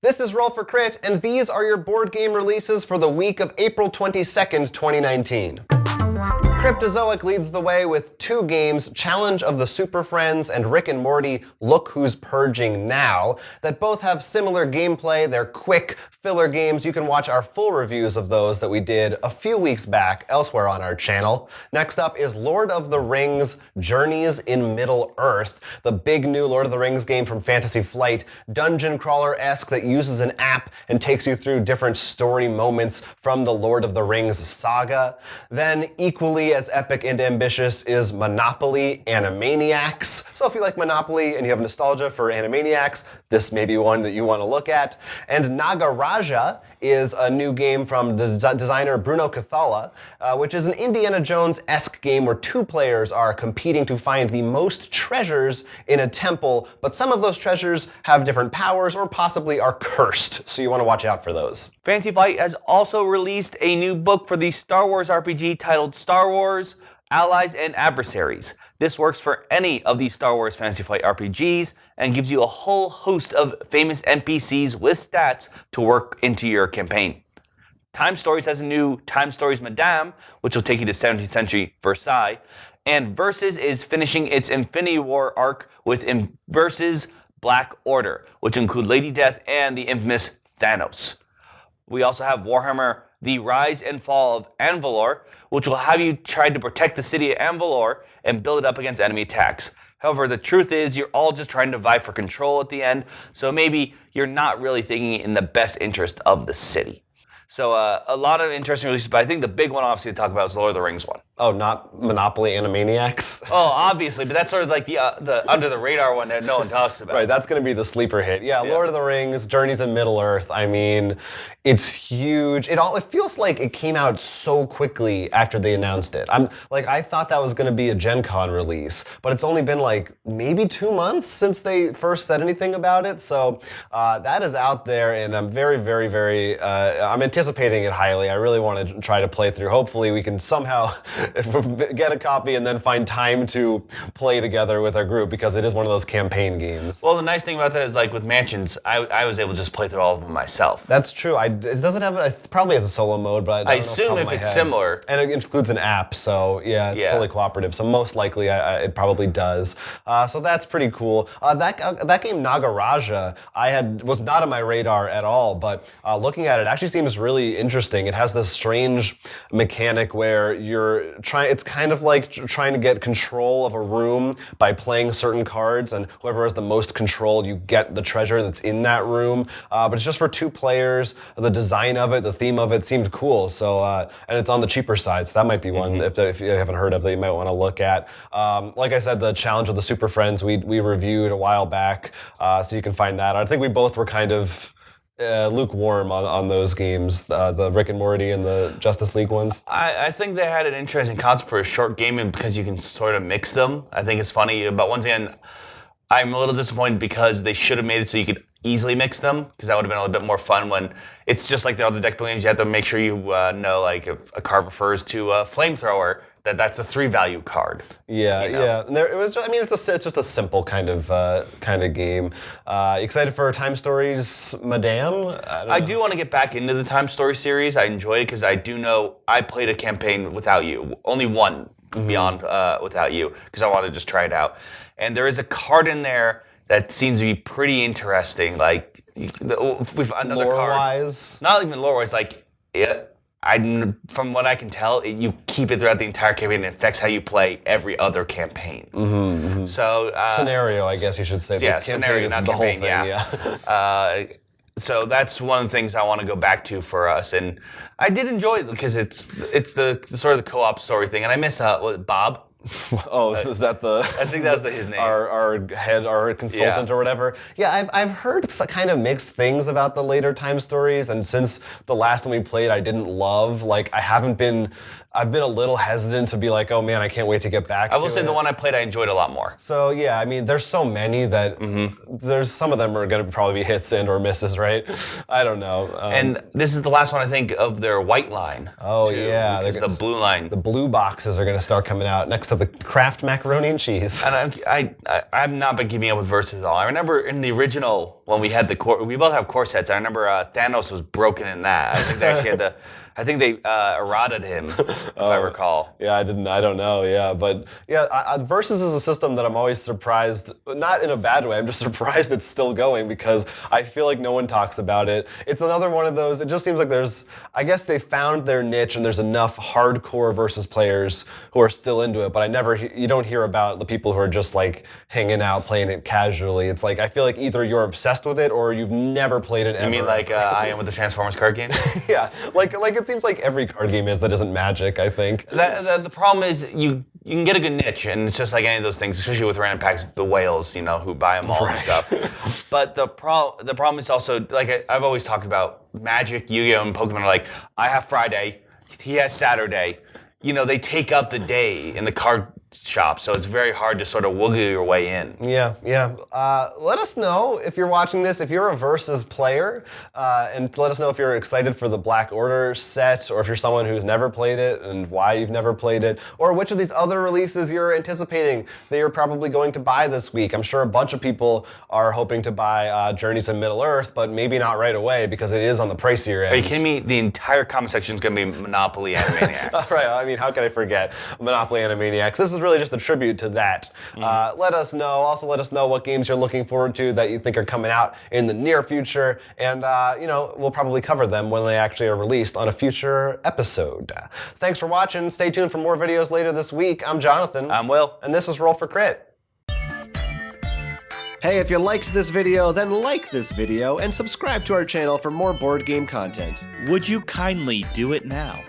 This is Roll for Crit, and these are your board game releases for the week of April 22nd, 2019. Cryptozoic leads the way with 2 games, Challenge of the Superfriends and Rick and Morty, Look Who's Purging Now, that both have similar gameplay. They're quick filler games. You can watch our full reviews of those that we did a few weeks back elsewhere on our channel. Next up is Lord of the Rings, Journeys in Middle-earth, the big new Lord of the Rings game from Fantasy Flight, dungeon crawler-esque that uses an app and takes you through different story moments from the Lord of the Rings saga. Then, equally as epic and ambitious is Monopoly Animaniacs. So if you like Monopoly and you have nostalgia for Animaniacs, this may be one that you want to look at. And Nagaraja is a new game from the designer Bruno Cathala, which is an Indiana Jones-esque game where 2 players are competing to find the most treasures in a temple, but some of those treasures have different powers or possibly are cursed, so you want to watch out for those. Fantasy Flight has also released a new book for the Star Wars RPG titled Star Wars, Allies and Adversaries. This works for any of the Star Wars Fantasy Flight RPGs and gives you a whole host of famous NPCs with stats to work into your campaign. Time Stories has a new Time Stories Madame, which will take you to 17th century Versailles, and Versus is finishing its Infinity War arc with Versus Black Order, which include Lady Death and the infamous Thanos. We also have Warhammer The Rise and Fall of Anvalor, which will have you try to protect the city of Anvalor and build it up against enemy attacks. However, the truth is you're all just trying to vie for control at the end, so maybe you're not really thinking in the best interest of the city. So a lot of interesting releases, but I think the big one obviously to talk about is the Lord of the Rings one. Oh, not Monopoly Animaniacs? Oh, obviously, but that's sort of like the under the radar one that no one talks about. Right, that's going to be the sleeper hit. Yeah, Lord of the Rings, Journeys in Middle-earth. I mean, it's huge. It feels like it came out so quickly after they announced it. I thought that was going to be a Gen Con release, but it's only been like maybe 2 months since they first said anything about it. So that is out there, and I'm very, very, very. I'm anticipating it highly. I really want to try to play through. Hopefully, we can somehow get a copy and then find time to play together with our group, because it is one of those campaign games. Well, the nice thing about that is, like with Mansions, I was able to just play through all of them myself. That's true. It doesn't have it probably has a solo mode, but I assume if it's similar. And it includes an app, so yeah, it's fully cooperative. So most likely it probably does. So that's pretty cool. That game Nagaraja was not on my radar at all, but looking at it actually seems really interesting. It has this strange mechanic where it's kind of like trying to get control of a room by playing certain cards, and whoever has the most control, you get the treasure that's in that room. But it's just for 2 players. The design of it, the theme of it seemed cool. So, and it's on the cheaper side, so that might be one if you haven't heard of that you might want to look at. Like I said, the Challenge of the Superfriends we reviewed a while back, so you can find that. I think we both were kind of lukewarm on those games, the Rick and Morty and the Justice League ones. I think they had an interesting concept for a short game, and because you can sort of mix them. I think it's funny, but once again, I'm a little disappointed because they should have made it so you could easily mix them, because that would have been a little bit more fun. When it's just like the other deck building games, you have to make sure you know, like if a card refers to a flamethrower, that's a 3 value card. Yeah, you know? Yeah. And it's just a simple kind of game. Excited for Time Stories Madame? I do want to get back into the Time Story series. I enjoyed it because I do know I played a campaign without you, only one beyond without you, because I wanted to just try it out. And there is a card in there that seems to be pretty interesting. Like we've another lore-wise? Not even lore-wise. Like from what I can tell, you keep it throughout the entire campaign, and it affects how you play every other campaign. So scenario, I guess you should say. Yeah, scenario, not the campaign. Whole thing, so that's one of the things I want to go back to for us, and I did enjoy it because it's the sort of the co-op story thing, and I miss Bob. Oh, is that the? I think that's his name. Our consultant or whatever. Yeah, I've heard kind of mixed things about the later Time Stories, and since the last one we played, I didn't love. Like, I've been a little hesitant to be like, oh man, I can't wait to get back to it. I will say the one I played, I enjoyed a lot more. So yeah, I mean, there's so many that there's some of them are going to probably be hits and or misses, right? I don't know. And this is the last one, I think, of their white line. Oh yeah, because the blue line. The blue boxes are going to start coming out next to the Kraft macaroni and cheese. And I've not been keeping up with Versus at all. I remember in the original when we had we both have core sets. I remember Thanos was broken in that. I think they actually had I think they eroded him, if I recall. Yeah, I don't know. Yeah, but yeah, Versus is a system that I'm always surprised, not in a bad way. I'm just surprised it's still going because I feel like no one talks about it. It's another one of those. It just seems like I guess they found their niche and there's enough hardcore Versus players who are still into it. But you don't hear about the people who are just like hanging out, playing it casually. It's like I feel like either you're obsessed with it or you've never played it ever. You mean like I am with the Transformers card game? Yeah, like it seems like every card game is that isn't Magic, I think. The problem is you can get a good niche, and it's just like any of those things, especially with random packs, the whales, who buy them all and stuff. But the problem is also, like I've always talked about, Magic, Yu-Gi-Oh, and Pokemon are like, I have Friday, he has Saturday. They take up the day in the card shop, so it's very hard to sort of wiggle your way in. Yeah. Let us know if you're watching this, if you're a Versus player, and let us know if you're excited for the Black Order set, or if you're someone who's never played it and why you've never played it, or which of these other releases you're anticipating that you're probably going to buy this week. I'm sure a bunch of people are hoping to buy Journeys in Middle-earth, but maybe not right away because it is on the pricier end. Are you kidding me? The entire comment section is going to be Monopoly Animaniacs. Right, I mean, how can I forget Monopoly Animaniacs? This is really just a tribute to that. Let us know. Also, let us know what games you're looking forward to that you think are coming out in the near future, and we'll probably cover them when they actually are released on a future episode. Thanks for watching. Stay tuned for more videos later this week. I'm Jonathan. I'm Will. And this is Roll for Crit. Hey, if you liked this video, then like this video and subscribe to our channel for more board game content. Would you kindly do it now?